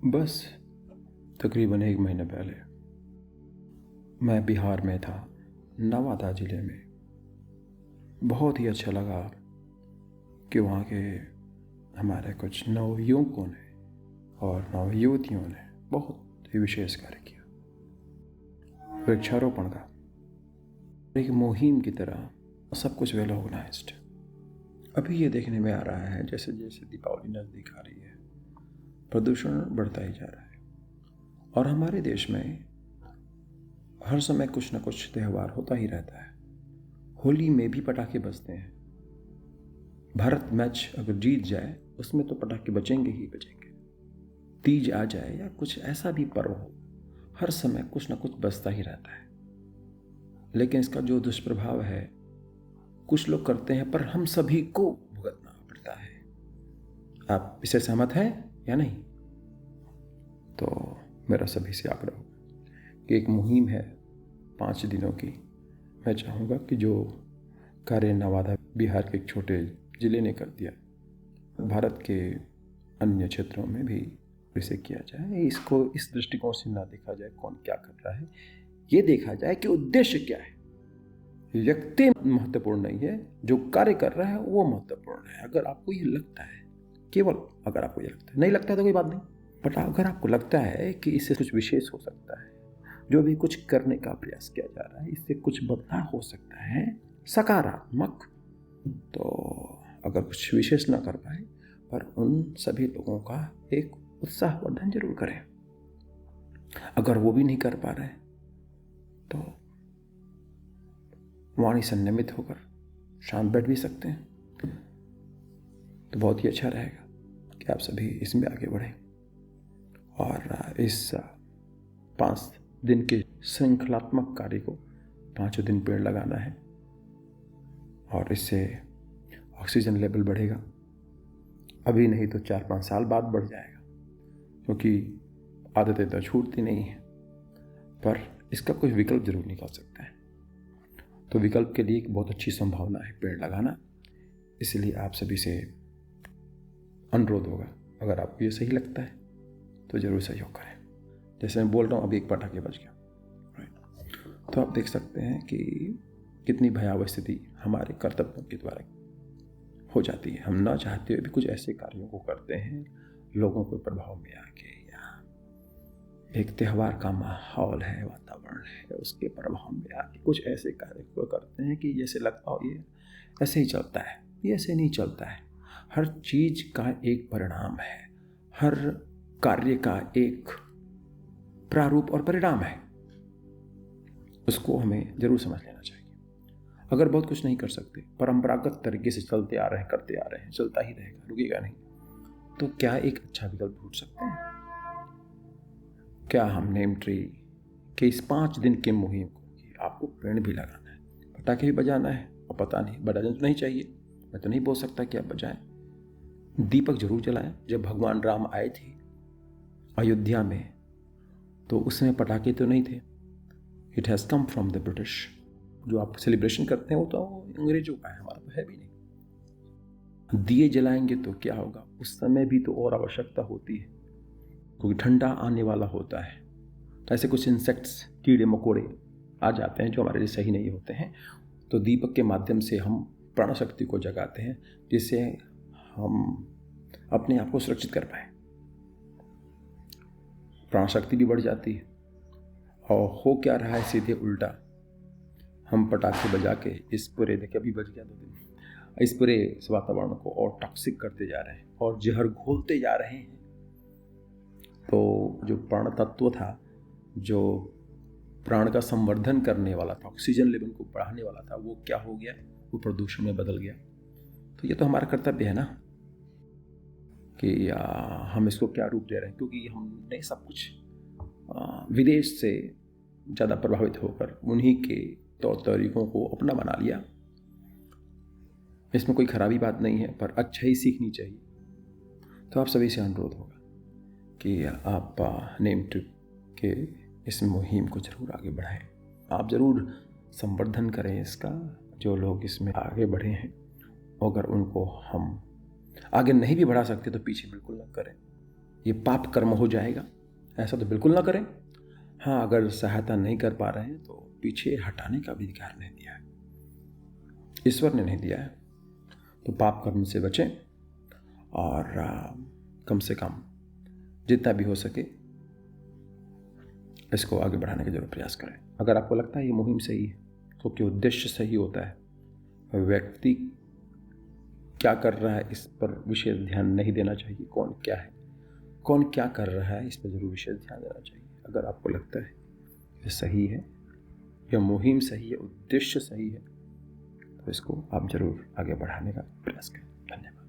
बस तकरीबन 1 महीने पहले मैं बिहार में था, नवादा ज़िले में। बहुत ही अच्छा लगा कि वहाँ के हमारे कुछ नवयुवकों ने और नवयुवतियों ने बहुत ही विशेष कार्य किया। वृक्षारोपण का एक मुहिम की तरह सब कुछ वेल ऑर्गेनाइज्ड। अभी ये देखने में आ रहा है जैसे जैसे दीपावली नज़दीक आ रही है, प्रदूषण बढ़ता ही जा रहा है। और हमारे देश में हर समय कुछ न कुछ त्यौहार होता ही रहता है। होली में भी पटाखे बजते हैं। भारत मैच अगर जीत जाए उसमें तो पटाखे बजेंगे ही बजेंगे। तीज आ जाए या कुछ ऐसा भी पर्व हो, हर समय कुछ न कुछ बजता ही रहता है। लेकिन इसका जो दुष्प्रभाव है, कुछ लोग करते हैं पर हम सभी को भुगतना पड़ता है। आप इससे सहमत हैं या नहीं? तो मेरा सभी से आग्रह होगा कि एक मुहिम है 5 दिनों की। मैं चाहूँगा कि जो कार्य नवादा बिहार के एक छोटे ज़िले ने कर दिया, भारत के अन्य क्षेत्रों में भी इसे किया जाए। इसको इस दृष्टिकोण से ना देखा जाए कौन क्या कर रहा है, ये देखा जाए कि उद्देश्य क्या है। व्यक्ति महत्वपूर्ण नहीं है, जो कार्य कर रहा है वो महत्वपूर्ण है। अगर आपको ये लगता है, केवल अगर आपको ये लगता है, नहीं लगता है तो कोई बात नहीं, बट अगर आपको लगता है कि इससे कुछ विशेष हो सकता है, जो भी कुछ करने का प्रयास किया जा रहा है इससे कुछ बदलाव हो सकता है सकारात्मक, तो अगर कुछ विशेष ना कर पाए पर उन सभी लोगों का एक उत्साहवर्धन जरूर करें। अगर वो भी नहीं कर पा रहे तो वाणी संयमित होकर शांत बैठ भी सकते हैं, तो बहुत ही अच्छा रहेगा कि आप सभी इसमें आगे बढ़ें। और इस 5 दिन के श्रृंखलात्मक कार्य को 5 दिन पेड़ लगाना है और इससे ऑक्सीजन लेवल बढ़ेगा। अभी नहीं तो 4-5 साल बाद बढ़ जाएगा, क्योंकि आदतें तो छूटती नहीं हैं, पर इसका कोई विकल्प जरूर निकाल सकता है। तो विकल्प के लिए एक बहुत अच्छी संभावना है पेड़ लगाना। इसलिए आप सभी से अनुरोध होगा, अगर आपको ये सही लगता है तो जरूर सहयोग करें। जैसे मैं बोल रहा हूँ अभी एक पटाखे बज गया, तो आप देख सकते हैं कि कितनी भयावह स्थिति हमारे कर्तव्यों के द्वारा हो जाती है। हम ना चाहते हुए भी कुछ ऐसे कार्यों को करते हैं, लोगों को प्रभाव में आके, या एक त्यौहार का माहौल है, वातावरण है, उसके प्रभाव में आके कुछ ऐसे कार्य को करते हैं कि जैसे लगता हो ये ऐसे ही चलता है। ये ऐसे नहीं चलता है। हर चीज का एक परिणाम है, हर कार्य का एक प्रारूप और परिणाम है। उसको हमें जरूर समझ लेना चाहिए। अगर बहुत कुछ नहीं कर सकते, परंपरागत तरीके से चलते आ रहे हैं, करते आ रहे हैं, चलता ही रहेगा, रुकेगा नहीं, तो क्या एक अच्छा विकल्प ढूंढ सकते हैं? क्या हम नेम ट्री के इस 5 दिन के मुहिम को, कि आपको पेड़ भी लगाना है, पटाखे भी बजाना है, और पता नहीं बजाना तो नहीं चाहिए, मैं तो नहीं बोल सकता कि आप बजाएं, दीपक जरूर जलाएं। जब भगवान राम आए थे अयोध्या में तो उसमें पटाखे तो नहीं थे। It has come from the British. जो आप सेलिब्रेशन करते हैं वो तो अंग्रेजों का है, हमारा तो है भी नहीं। दिए जलाएंगे तो क्या होगा, उस समय भी तो और आवश्यकता होती है, क्योंकि ठंडा आने वाला होता है। तो ऐसे कुछ इंसेक्ट्स, कीड़े मकोड़े आ जाते हैं जो हमारे लिए सही नहीं होते हैं। तो दीपक के माध्यम से हम प्राण शक्ति को जगाते हैं, जिससे हम अपने आप को सुरक्षित कर पाए। प्राण शक्ति भी बढ़ जाती है। और हो क्या रहा है, सीधे उल्टा, हम पटाखे बजा के इस पूरे, देखिए अभी बज गया 2 दिन, इस पूरे वातावरण को और टॉक्सिक करते जा रहे हैं और जहर घोलते जा रहे हैं। तो जो प्राण तत्व था, जो प्राण का संवर्धन करने वाला था, ऑक्सीजन लेवल को बढ़ाने वाला था, वो क्या हो गया, वो प्रदूषण में बदल गया। तो ये तो हमारा कर्तव्य है ना कि हम इसको क्या रूप दे रहे हैं, क्योंकि हमने सब कुछ विदेश से ज़्यादा प्रभावित होकर उन्हीं के तौर तरीकों को अपना बना लिया। इसमें कोई खराबी बात नहीं है, पर अच्छा ही सीखनी चाहिए। तो आप सभी से अनुरोध होगा कि आप नेम ट्रिप के इस मुहिम को जरूर आगे बढ़ाएं। आप जरूर संवर्धन करें इसका। जो लोग इसमें आगे बढ़े हैं, अगर उनको हम आगे नहीं भी बढ़ा सकते तो पीछे बिल्कुल न करें। ये पाप कर्म हो जाएगा, ऐसा तो बिल्कुल ना करें। हाँ, अगर सहायता नहीं कर पा रहे हैं तो पीछे हटाने का भी अधिकार नहीं दिया है, ईश्वर ने नहीं दिया है। तो पाप कर्म से बचें और कम से कम जितना भी हो सके इसको आगे बढ़ाने का जरूर प्रयास करें। अगर आपको लगता है ये मुहिम सही है, क्योंकि उद्देश्य सही होता है, व्यक्ति क्या कर रहा है इस पर विशेष ध्यान नहीं देना चाहिए, कौन क्या है, कौन क्या कर रहा है इस पर जरूर विशेष ध्यान देना चाहिए। अगर आपको लगता है ये सही है, यह मुहिम सही है, उद्देश्य सही है, तो इसको आप जरूर आगे बढ़ाने का प्रयास करें। धन्यवाद।